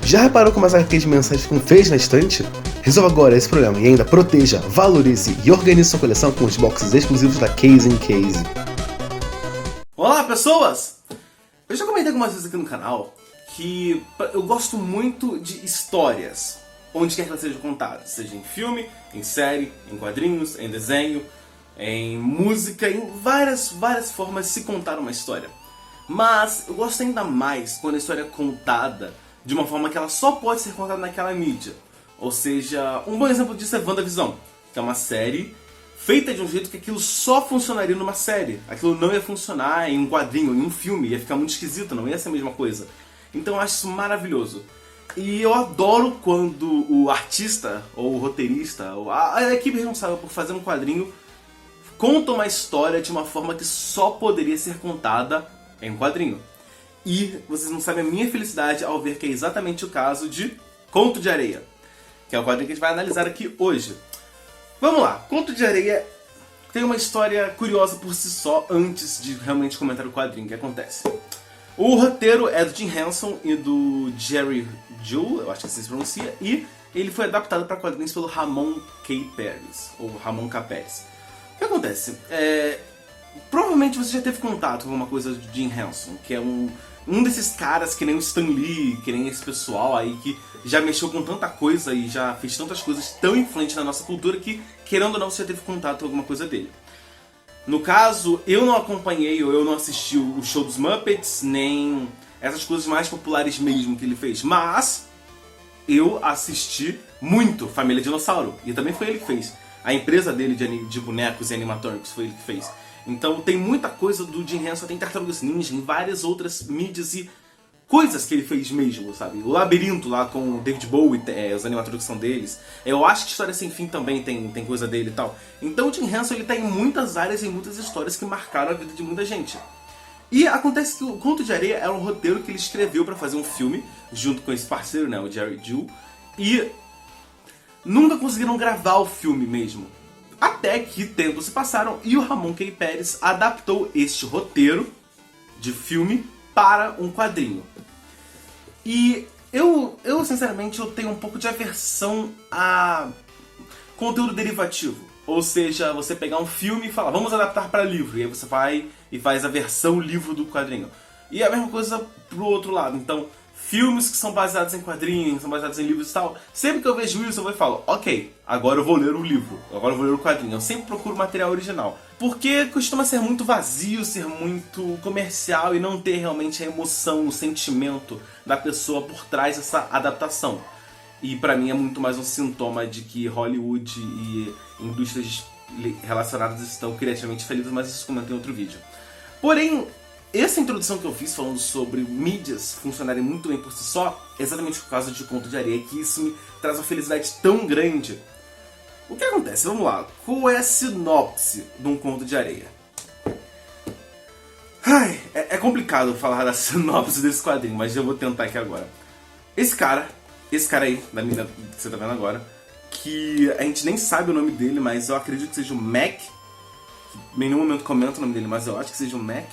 Já reparou como as HQs mensais ficam feias na estante? Resolva agora esse problema e ainda proteja, valorize e organize sua coleção com os boxes exclusivos da Case in Case. Olá, pessoas! Eu já comentei algumas vezes aqui no canal que eu gosto muito de histórias, onde quer que elas sejam contadas, seja em filme, em série, em quadrinhos, em desenho, em música, em várias formas de se contar uma história. Mas eu gosto ainda mais quando a história é contada de uma forma que ela só pode ser contada naquela mídia. Ou seja, um bom exemplo disso é WandaVision, que é uma série feita de um jeito que aquilo só funcionaria numa série. Aquilo não ia funcionar em um quadrinho, em um filme, ia ficar muito esquisito, não ia ser a mesma coisa. Então eu acho isso maravilhoso. E eu adoro quando o artista, ou o roteirista, ou a equipe responsável por fazer um quadrinho conta uma história de uma forma que só poderia ser contada em um quadrinho. E vocês não sabem a minha felicidade ao ver que é exatamente o caso de Conto de Areia, que é o quadrinho que a gente vai analisar aqui hoje. Vamos lá, Conto de Areia tem uma história curiosa por si só antes de realmente comentar o quadrinho. O que acontece? O roteiro é do Jim Henson e do Jerry Juhl, eu acho que assim se pronuncia, e ele foi adaptado para quadrinhos pelo Ramon K. Pérez, ou Ramon K. Pérez. O que acontece? Provavelmente você já teve contato com alguma coisa do Jim Henson, que é um desses caras que nem o Stan Lee, que nem esse pessoal aí que já mexeu com tanta coisa e já fez tantas coisas tão influentes na nossa cultura que, querendo ou não, você já teve contato com alguma coisa dele. No caso, eu não acompanhei ou eu não assisti o show dos Muppets, nem essas coisas mais populares mesmo que ele fez, mas eu assisti muito Família Dinossauro, e também foi ele que fez. A empresa dele de bonecos e animatrônicos foi ele que fez. Então tem muita coisa do Jim Henson, tem Tartarugas Ninja, em várias outras mídias e coisas que ele fez mesmo, sabe? O Labirinto lá com o David Bowie, os animatrônicos são deles. Eu acho que História Sem Fim também tem coisa dele e tal. Então o Jim Henson ele tá em muitas áreas e muitas histórias que marcaram a vida de muita gente. E acontece que o Conto de Areia era um roteiro que ele escreveu pra fazer um filme, junto com esse parceiro, né, o Jerry Juhl, e nunca conseguiram gravar o filme mesmo. Até que tempos se passaram e o Ramon K. Pérez adaptou este roteiro de filme para um quadrinho. E eu sinceramente, eu tenho um pouco de aversão a conteúdo derivativo. Ou seja, você pegar um filme e falar, vamos adaptar para livro. E aí você vai e faz a versão livro do quadrinho. E é a mesma coisa pro outro lado. Então, filmes que são baseados em quadrinhos, são baseados em livros e tal. Sempre que eu vejo isso, eu vou e falo, ok, agora eu vou ler o livro, agora eu vou ler o quadrinho. Eu sempre procuro material original. Porque costuma ser muito vazio, ser muito comercial e não ter realmente a emoção, o sentimento da pessoa por trás dessa adaptação. E pra mim é muito mais um sintoma de que Hollywood e indústrias relacionadas estão criativamente falidas, mas isso comento em outro vídeo. Porém, essa introdução que eu fiz falando sobre mídias funcionarem muito bem por si só, é exatamente por causa de Conto de Areia, que isso me traz uma felicidade tão grande. O que acontece? Vamos lá. Qual é a sinopse de um Conto de Areia? Ai, é complicado falar da sinopse desse quadrinho, mas eu vou tentar aqui agora. Esse cara aí, da menina que você tá vendo agora, que a gente nem sabe o nome dele, mas eu acredito que seja o Mac. Em nenhum momento comenta o nome dele, mas eu acho que seja o Mac.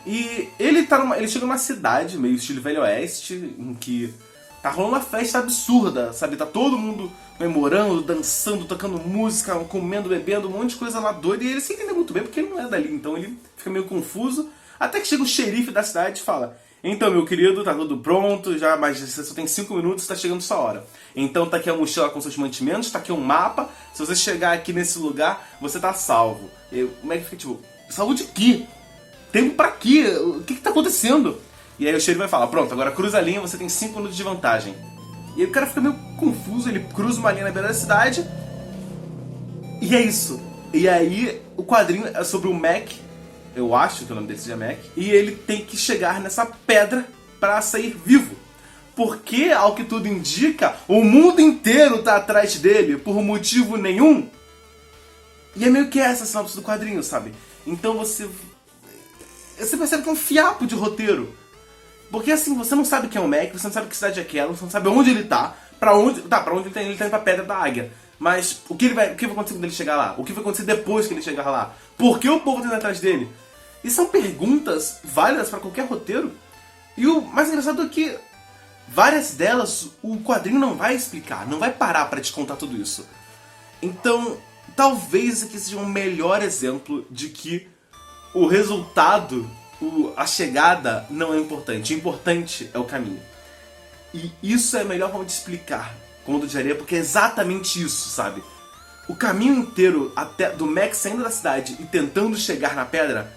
E ele chega numa cidade, meio estilo Velho Oeste, em que tá rolando uma festa absurda, sabe? Tá todo mundo comemorando, dançando, tocando música, comendo, bebendo, um monte de coisa lá doida. E ele se entende muito bem porque ele não é dali, então ele fica meio confuso. Até que chega o xerife da cidade e fala, então, meu querido, tá tudo pronto, mas você só tem 5 minutos, tá chegando sua hora. Então tá aqui a mochila com seus mantimentos, tá aqui um mapa, se você chegar aqui nesse lugar, você tá salvo. E o Mac fica tipo, salvo de quê? Tempo pra quê? O que tá acontecendo? E aí o xerife vai falar, pronto, agora cruza a linha, você tem 5 minutos de vantagem. E aí o cara fica meio confuso, ele cruza uma linha na beira da cidade. E é isso. E aí o quadrinho é sobre o Mac, eu acho que o nome dele seja Mac, e ele tem que chegar nessa pedra pra sair vivo. Porque, ao que tudo indica, o mundo inteiro tá atrás dele por motivo nenhum. E é meio que essa a sinopse do quadrinho, sabe? Então você percebe que é um fiapo de roteiro. Porque assim, você não sabe quem é o Mac, você não sabe que cidade é aquela, você não sabe onde ele tá, pra onde ele tá indo pra Pedra da Águia. Mas o que vai acontecer quando ele chegar lá? O que vai acontecer depois que ele chegar lá? Por que o povo tá indo atrás dele? E são perguntas válidas pra qualquer roteiro. E o mais engraçado é que várias delas o quadrinho não vai explicar, não vai parar pra te contar tudo isso. Então, talvez esse aqui seja um melhor exemplo de que o resultado, a chegada não é importante. O importante é o caminho. E isso é a melhor forma de explicar Conto de Areia, porque é exatamente isso, sabe? O caminho inteiro até do Max saindo da cidade e tentando chegar na pedra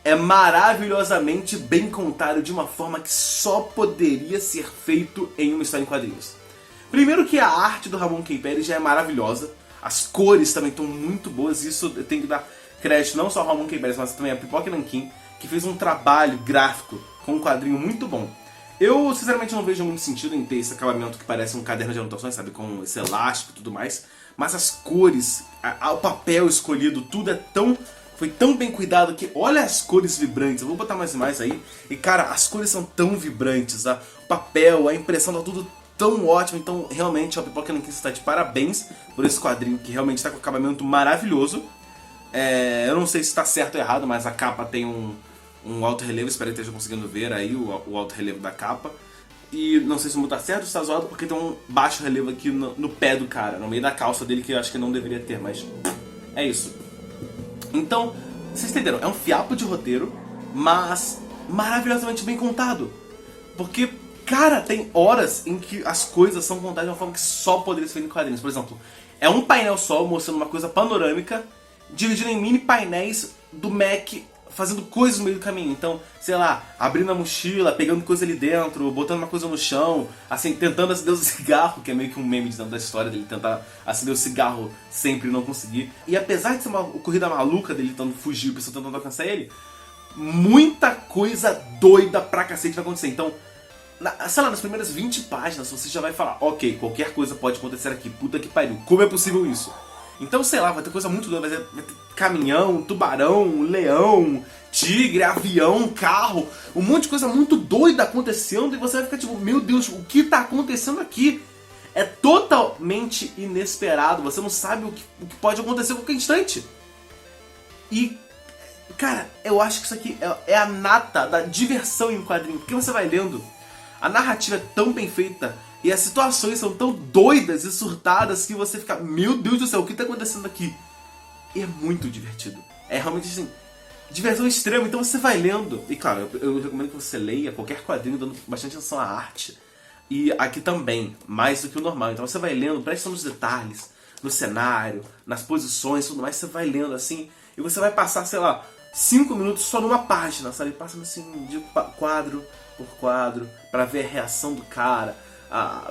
é maravilhosamente bem contado de uma forma que só poderia ser feito em uma história em quadrinhos. Primeiro que a arte do Ramon K. Pérez já é maravilhosa, as cores também estão muito boas, e isso eu tenho que dar crédito não só ao Ramon K. Pérez, mas também a Pipoca Nankin, que fez um trabalho gráfico com um quadrinho muito bom. Eu, sinceramente, não vejo muito sentido em ter esse acabamento que parece um caderno de anotações, sabe, com esse elástico e tudo mais, mas as cores, o papel escolhido, tudo foi tão bem cuidado que olha as cores vibrantes. Eu vou botar mais imagens aí, e cara, as cores são tão vibrantes, o papel, a impressão, tá tudo tão ótimo. Então realmente a Pipoca Nankin está de parabéns por esse quadrinho que realmente está com um acabamento maravilhoso. Eu não sei se está certo ou errado, mas a capa tem um alto relevo, espero que esteja conseguindo ver aí o alto relevo da capa. E não sei se o mundo tá certo ou está zoado, porque tem um baixo relevo aqui no pé do cara, no meio da calça dele, que eu acho que não deveria ter, mas é isso. Então, vocês entenderam, é um fiapo de roteiro, mas maravilhosamente bem contado. Porque, cara, tem horas em que as coisas são contadas de uma forma que só poderia ser feita em quadrinhos. Por exemplo, é um painel só mostrando uma coisa panorâmica, dividido em mini painéis do Mac fazendo coisas no meio do caminho. Então, sei lá, abrindo a mochila, pegando coisa ali dentro, botando uma coisa no chão, assim, tentando acender o cigarro, que é meio que um meme dentro da história dele tentar acender o cigarro sempre e não conseguir. E apesar de ser uma corrida maluca dele tentando fugir, o pessoal tentando alcançar ele, muita coisa doida pra cacete vai acontecer. Então, sei lá, nas primeiras 20 páginas você já vai falar, ok, qualquer coisa pode acontecer aqui, puta que pariu, como é possível isso? Então, sei lá, vai ter coisa muito doida, vai ter caminhão, tubarão, leão, tigre, avião, carro, um monte de coisa muito doida acontecendo, e você vai ficar tipo, meu Deus, o que tá acontecendo aqui? É totalmente inesperado, você não sabe o que pode acontecer a qualquer instante. E, cara, eu acho que isso aqui é a nata da diversão em um quadrinho, porque você vai lendo, a narrativa é tão bem feita, e as situações são tão doidas e surtadas que você fica, meu Deus do céu, o que está acontecendo aqui? E é muito divertido. É realmente assim, diversão extrema. Então você vai lendo, e claro, eu recomendo que você leia qualquer quadrinho dando bastante atenção à arte. E aqui também, mais do que o normal. Então você vai lendo, presta nos detalhes, no cenário, nas posições, tudo mais. Você vai lendo assim, e você vai passar, sei lá, 5 minutos só numa página, sabe? Passando assim de quadro por quadro, para ver a reação do cara,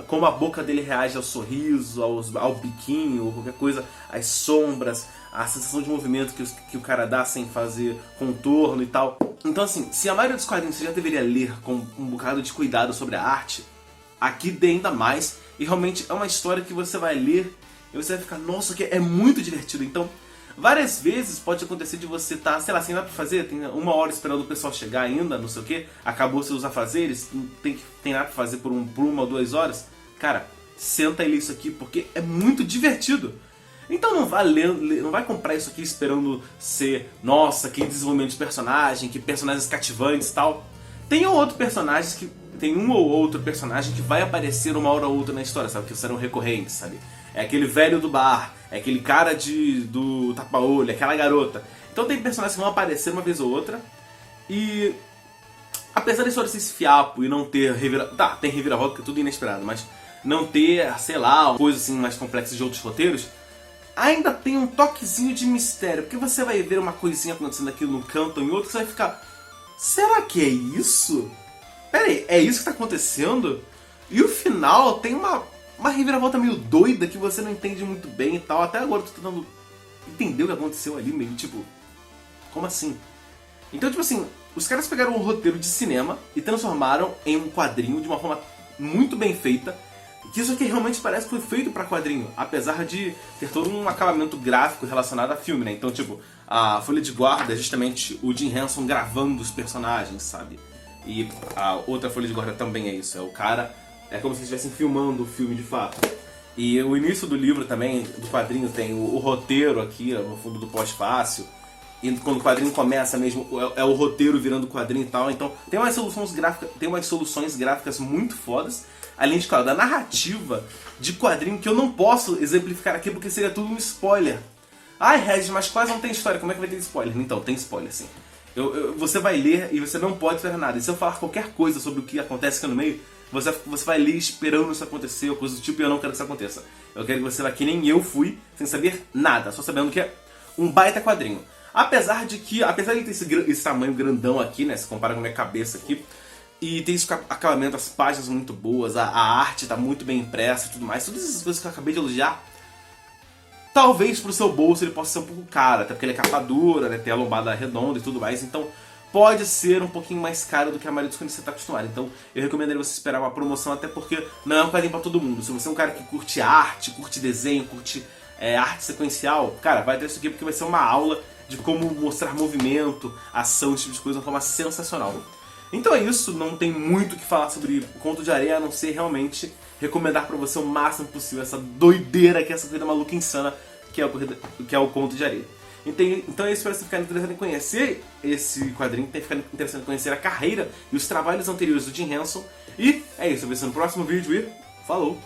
como a boca dele reage ao sorriso, ao biquinho, ou qualquer coisa, as sombras, a sensação de movimento que o cara dá sem fazer contorno e tal. Então assim, se a maioria dos quadrinhos você já deveria ler com um bocado de cuidado sobre a arte, aqui dê ainda mais, e realmente é uma história que você vai ler e você vai ficar, nossa, que é muito divertido. Então, várias vezes pode acontecer de você estar, sei lá, sem nada pra fazer, tem 1 hora esperando o pessoal chegar ainda, não sei o que, acabou seus afazeres, tem nada pra fazer por 1 ou 2 horas. Cara, senta e lê isso aqui porque é muito divertido. Então não vai comprar isso aqui esperando ser, nossa, que desenvolvimento de personagem, que personagens cativantes e tal. Tem um ou outro personagem que vai aparecer 1 hora ou outra na história, sabe, que serão recorrentes, sabe. É aquele velho do bar, é aquele cara do tapa-olho, aquela garota. Então tem personagens que vão aparecer 1 vez ou outra. E apesar da história ser esse fiapo e não ter reviravolta... Tá, tem reviravolta, que é tudo inesperado, mas não ter, sei lá, coisas assim mais complexas de outros roteiros, ainda tem um toquezinho de mistério. Porque você vai ver uma coisinha acontecendo aqui no canto ou em outro, que você vai ficar, será que é isso? Pera aí, é isso que tá acontecendo? E o final tem uma reviravolta meio doida que você não entende muito bem e tal. Até agora eu tô tentando entender o que aconteceu ali, meio tipo, como assim? Então, tipo assim, os caras pegaram um roteiro de cinema e transformaram em um quadrinho de uma forma muito bem feita, que isso aqui realmente parece que foi feito pra quadrinho, apesar de ter todo um acabamento gráfico relacionado a filme, né? Então, tipo, a folha de guarda é justamente o Jim Henson gravando os personagens, sabe? E a outra folha de guarda também é isso, é o cara... É como se estivessem filmando o filme de fato. E o início do livro também, do quadrinho, tem o roteiro aqui no fundo do pós-fácil. e quando o quadrinho começa mesmo, é o roteiro virando quadrinho e tal. Então tem umas soluções gráficas muito fodas. Além de, claro, da narrativa de quadrinho que eu não posso exemplificar aqui porque seria tudo um spoiler. Ai, Regis, mas quase não tem história, como é que vai ter spoiler? Então, tem spoiler sim. Você vai ler e você não pode esperar nada. E se eu falar qualquer coisa sobre o que acontece aqui no meio, você vai ler esperando isso acontecer, ou coisa do tipo, e eu não quero que isso aconteça. Eu quero que você vá que nem eu fui, sem saber nada, só sabendo que é um baita quadrinho. Apesar de ele ter esse tamanho grandão aqui, né, se compara com a minha cabeça aqui, e tem esse acabamento, as páginas muito boas, a arte tá muito bem impressa e tudo mais, todas essas coisas que eu acabei de elogiar, talvez pro seu bolso ele possa ser um pouco caro, até porque ele é capa dura, né, tem a lombada redonda e tudo mais, então pode ser um pouquinho mais caro do que a maioria dos que você está acostumado. Então eu recomendaria você esperar uma promoção, até porque não é um quadrinho para todo mundo. Se você é um cara que curte arte, curte desenho, curte arte sequencial, cara, vai ter isso aqui porque vai ser uma aula de como mostrar movimento, ação, esse tipo de coisa de uma forma sensacional. Então é isso, não tem muito o que falar sobre o Conto de Areia, a não ser realmente recomendar pra você o máximo possível essa doideira, que é essa corrida maluca insana, que é o Conto de Areia. Então é isso, para você ficar interessado em conhecer esse quadrinho, tem que ficar interessado em conhecer a carreira e os trabalhos anteriores do Jim Henson. E é isso, eu vejo você no próximo vídeo e falou!